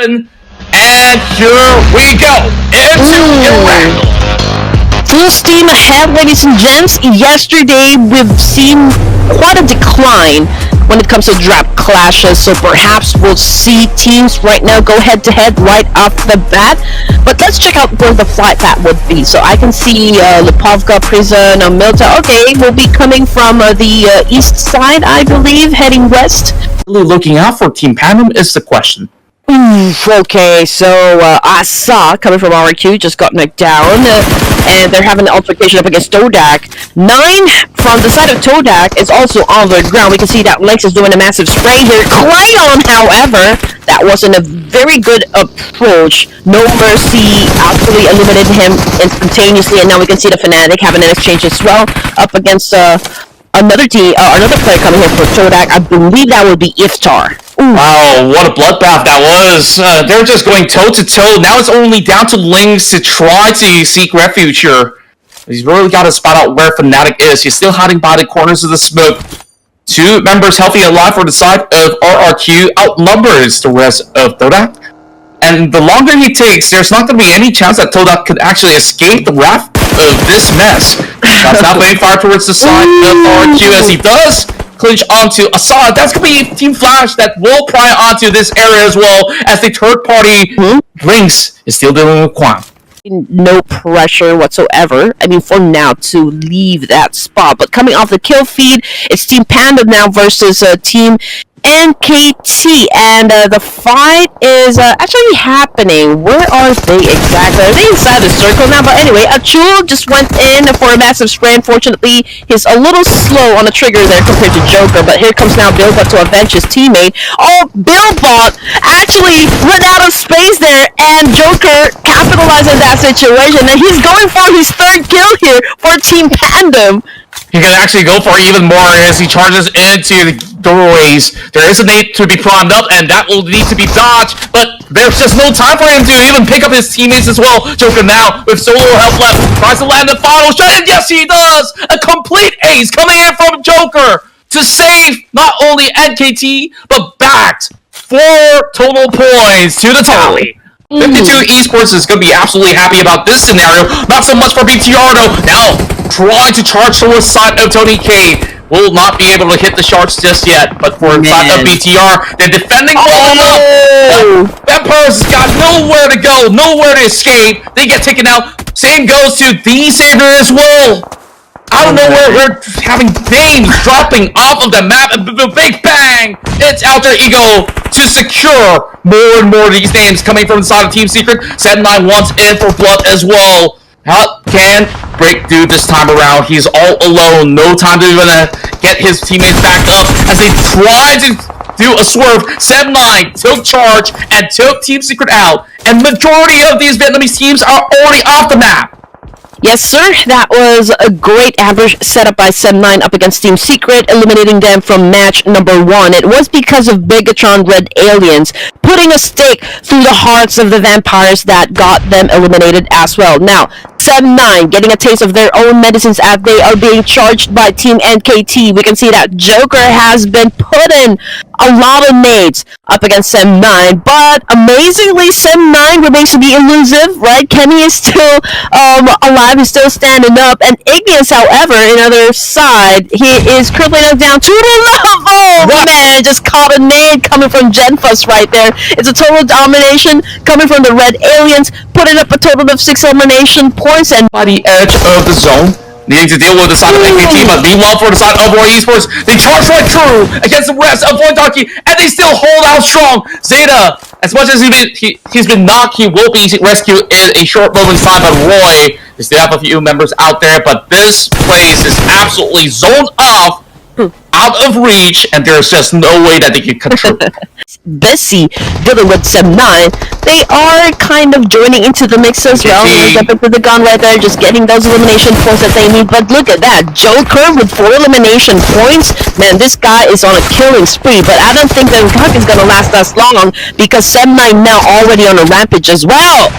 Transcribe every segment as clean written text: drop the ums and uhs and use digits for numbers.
And here we go into ERANGEL. Full steam ahead, ladies and gents. Yesterday, we've seen quite a decline when it comes to draft clashes, so perhaps we'll see teams right now go head-to-head right off the bat. But let's check out where the flight path would be. So I can see Lipovka, Prison, Milta. Okay, will be coming from the east side, I believe, heading west. Really looking out for Team PANDUM is the question. Okay, so Asa, coming from RRQ, just got knocked down, and they're having an altercation up against TODAK. 9 from the side of TODAK is also on the ground. We can see that Lex is doing a massive spray here. Crayon, however, that wasn't a very good approach. No Mercy actually eliminated him instantaneously, and now we can see the Fnatic having an exchange as well up against another team, another player coming here for TODAK. I believe that would be Iftar. Ooh. Wow, what a bloodbath that was. They're just going toe-to-toe. Now it's only down to Lynx to try to seek refuge here. He's really got to spot out where Fnatic is. He's still hiding by the corners of the smoke. 2 members healthy alive for the side of RRQ outnumbers the rest of TODAK. And the longer he takes, there's not going to be any chance that TODAK could actually escape the wrath of this mess. That's not playing far towards the side of RRQ as he does clinch onto Assad. That's going to be Team Flash that will pry onto this area as well, as the third party Lynx is still dealing with Quan. No pressure whatsoever, I mean, for now, to leave that spot. But coming off the kill feed, it's Team PANDUM now versus Team NKT, and the fight is actually happening. Where are they exactly? Are they inside the circle now? But anyway, Achul just went in for a massive spray. Unfortunately, he's a little slow on the trigger there compared to Joker, but here comes now Billbot to avenge his teammate. Oh, Billbot actually ran out of space there, and Joker capitalized on that situation, and he's going for his 3rd kill here for Team PANDUM. He can actually go for even more as he charges into the doorways. There is a nade to be primed up, and that will need to be dodged, but there's just no time for him to even pick up his teammates as well. Joker now, with so little health left, tries to land the final shot, and yes, he does! A complete ace coming in from Joker to save not only NKT, but backed 4 total points to the tally. 52 Esports is going to be absolutely happy about this scenario. Not so much for BTR though. Now, trying to charge towards the side of Tony K. Will not be able to hit the sharks just yet. But for the side of BTR, they're defending well enough. Vampires got nowhere to go, nowhere to escape. They get taken out. Same goes to the Savior as well. I don't know where we're having names dropping off of the map, and big bang! It's Alter Ego to secure more and more of these names coming from the side of Team Secret. SEM9 wants in for blood as well. How can break through this time around? He's all alone. No time to even get his teammates back up as they try to do a swerve. SEM9 took charge and took Team Secret out. And majority of these Vietnamese teams are already off the map. Yes, sir. That was a great average setup by SEM9 up against Team Secret, eliminating them from match number 1. It was because of Bigatron Red Aliens putting a stake through the hearts of the vampires that got them eliminated as well. Now, SEM9 getting a taste of their own medicines as they are being charged by Team NKT. We can see that Joker has been put in a lot of nades up against SEM9, but amazingly, SEM9 remains to be elusive, right? Kenny is still alive, he's still standing up, and Igneous, however, on the other side, he is currently knocked down to the level! Man, just caught a nade coming from Genfus right there. It's a total domination coming from the Red Aliens, putting up a total of 6 elimination points, and by the edge of the zone, needing to deal with the side of NKT, but meanwhile for the side of ROA Esports, they charge like true against the rest of Voidaki, and they still hold out strong. Zeta, as much as he's been knocked, he will be rescued in a short moment's time, but Roy, they still have a few members out there, but this place is absolutely zoned off, out of reach, and there's just no way that they can control. Busy dealing with SEM9, they are kind of joining into the mix as well. Step into the gun right there, just getting those elimination points that they need. But look at that, Joker with 4 elimination points. Man, this guy is on a killing spree, but I don't think the attack is gonna last us long because SEM9 now already on a rampage as well.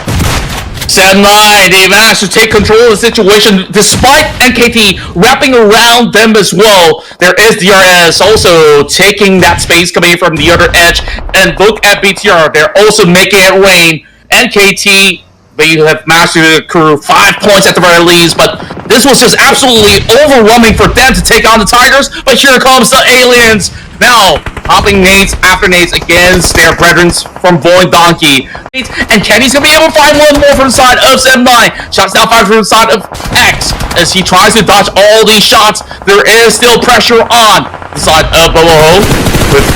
SEM9, they managed to take control of the situation despite NKT wrapping around them as well. There is DRS also taking that space coming from the other edge. And look at BTR, they're also making it rain. NKT, they have managed to accrue 5 points at the very least, but this was just absolutely overwhelming for them to take on the Tigers. But here comes the aliens. Now, popping nades after nades against their brethren from Void Donkey. And Kenny's gonna be able to find one more from the side of SEM9. Shots now fired from the side of X. As he tries to dodge all these shots, there is still pressure on the side of Boho. With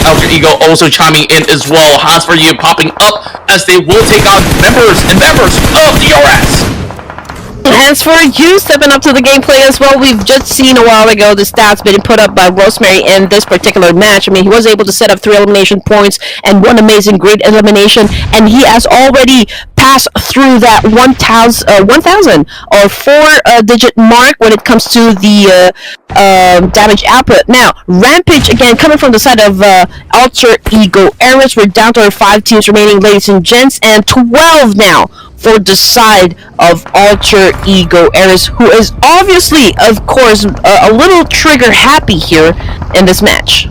Alter Ego also chiming in as well. Has for you popping up as they will take on members of DRS. As for you stepping up to the gameplay as well, we've just seen a while ago the stats being put up by Rosemary in this particular match. I mean, he was able to set up 3 elimination points and 1 amazing great elimination, and he has already passed through that 1,000 or 4-digit mark when it comes to the damage output. Now, Rampage again coming from the side of Alter Ego Ares. We're down to our 5 teams remaining, ladies and gents, and 12 now for the side of Alter Ego Ares, who is obviously, of course, a little trigger happy here in this match.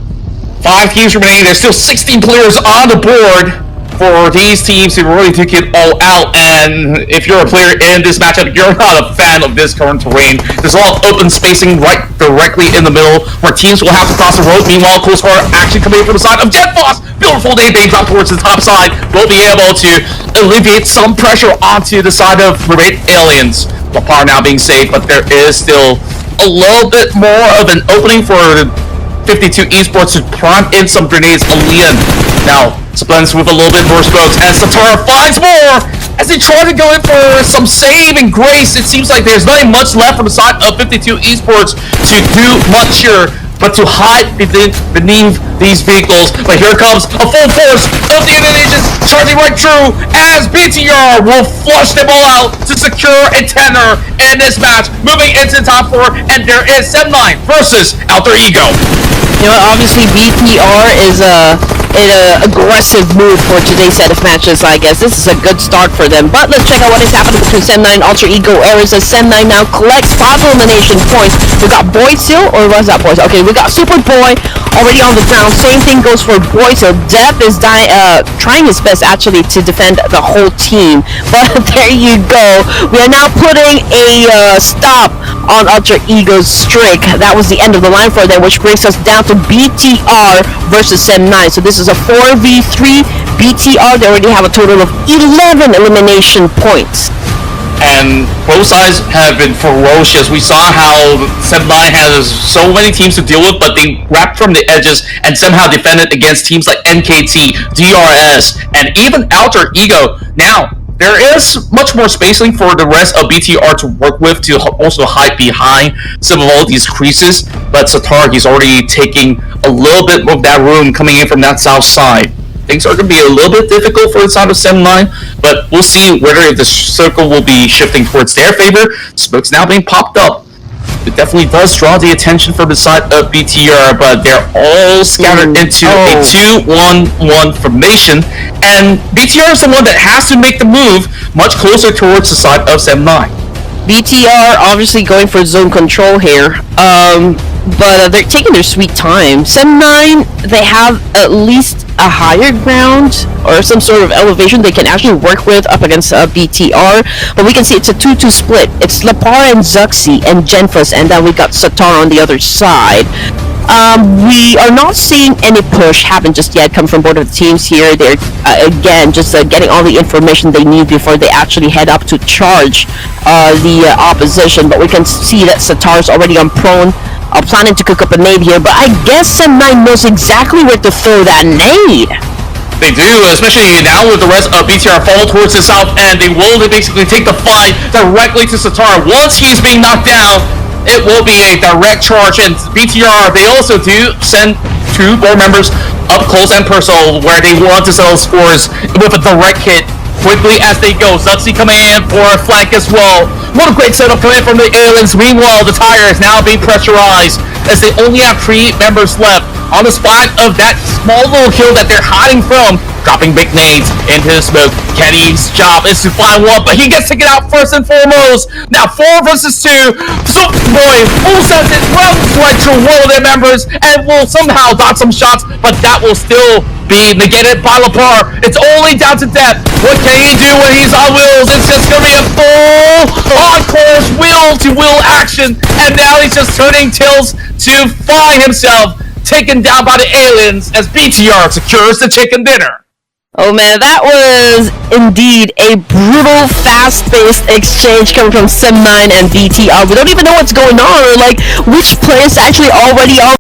5 teams remaining. There's still 16 players on the board for these teams to really take it all out. And if you're a player in this matchup, you're not a fan of this current terrain. There's a lot of open spacing right directly in the middle where teams will have to cross the road. Meanwhile, Coast Guard actually coming in from the side of JetFoss. Beautiful nade being dropped towards the top side. Will be able to alleviate some pressure onto the side of Mermaid Aliens. The power now being saved, but there is still a little bit more of an opening for 52 Esports to prime in some grenades. Alian now splends with a little bit more strokes, and Satara finds more as they try to go in for some saving grace. It seems like there's not much left from the side of 52 Esports to do much here, but to hide beneath these vehicles. But here comes a full force of the Indonesians charging right through as BTR will flush them all out to secure a tenor in this match. Moving into the top 4, and there is SEM9 versus Alter Ego. You know, obviously BTR is an aggressive move for today's set of matches, I guess. This is a good start for them. But let's check out what is happening between SEM9 and Alter Ego Ares as SEM9 now collects 5 elimination points. We got Boy Seal, or was that Boy? Okay, we got Super Boy already on the ground. Same thing goes for Boy Seal. Depp is trying his best actually to defend the whole team. But there you go. We are now putting a stop on Alter Ego's streak. That was the end of the line for them, which brings us down to BTR versus SEM9. So this is a 4v3. BTR, they already have a total of 11 elimination points. And both sides have been ferocious. We saw how SEM9 has so many teams to deal with, but they wrapped from the edges and somehow defended against teams like NKT, DRS, and even Alter Ego. Now, there is much more spacing for the rest of BTR to work with to also hide behind some of all these creases, but Satar, he's already taking a little bit of that room coming in from that south side. Things are going to be a little bit difficult for the side of SEM9, but we'll see whether the circle will be shifting towards their favor. Smoke's now being popped up. It definitely does draw the attention from the side of BTR, but they're all scattered into a 2-1-1 formation, and BTR is the one that has to make the move much closer towards the side of SEM9. BTR obviously going for zone control here, but they're taking their sweet time. SEM9, they have at least a higher ground or some sort of elevation they can actually work with up against BTR, but we can see it's a 2-2 split. It's Lapar and Zuxi and Genfus, and then we got Satar on the other side. We are not seeing any push happen just yet come from both of the teams here. They're again just getting all the information they need before they actually head up to charge the opposition, but we can see that Satar's already on prone, planning to cook up a nade here, but I guess SEM9 knows exactly where to throw that nade. They do, especially now with the rest of BTR fall towards the south, and they will basically take the fight directly to Satar. Once he's being knocked down, it will be a direct charge, and BTR, they also do send 2 board members up close and personal where they want to settle scores with a direct hit quickly as they go. Zuxi coming in for a flank as well. What a great setup coming in from the aliens. Meanwhile, the tire is now being pressurized as they only have 3 members left. on the spot of that small little kill that they're hiding from, dropping big nades into the smoke. Kenny's job is to find one, but he gets taken out first and foremost. Now 4 versus 2. So boy, full sense it runs right through one of their members and will somehow dodge some shots, but that will still be negated by Lepar. It's only down to depth. What can he do when he's on wheels? It's just gonna be a full on-course wheel-to-wheel action, and now he's just turning tails to find himself taken down by the aliens as BTR secures the chicken dinner. Oh man, that was indeed a brutal, fast-paced exchange coming from SEM9 and BTR. We don't even know what's going on, or like which players actually already are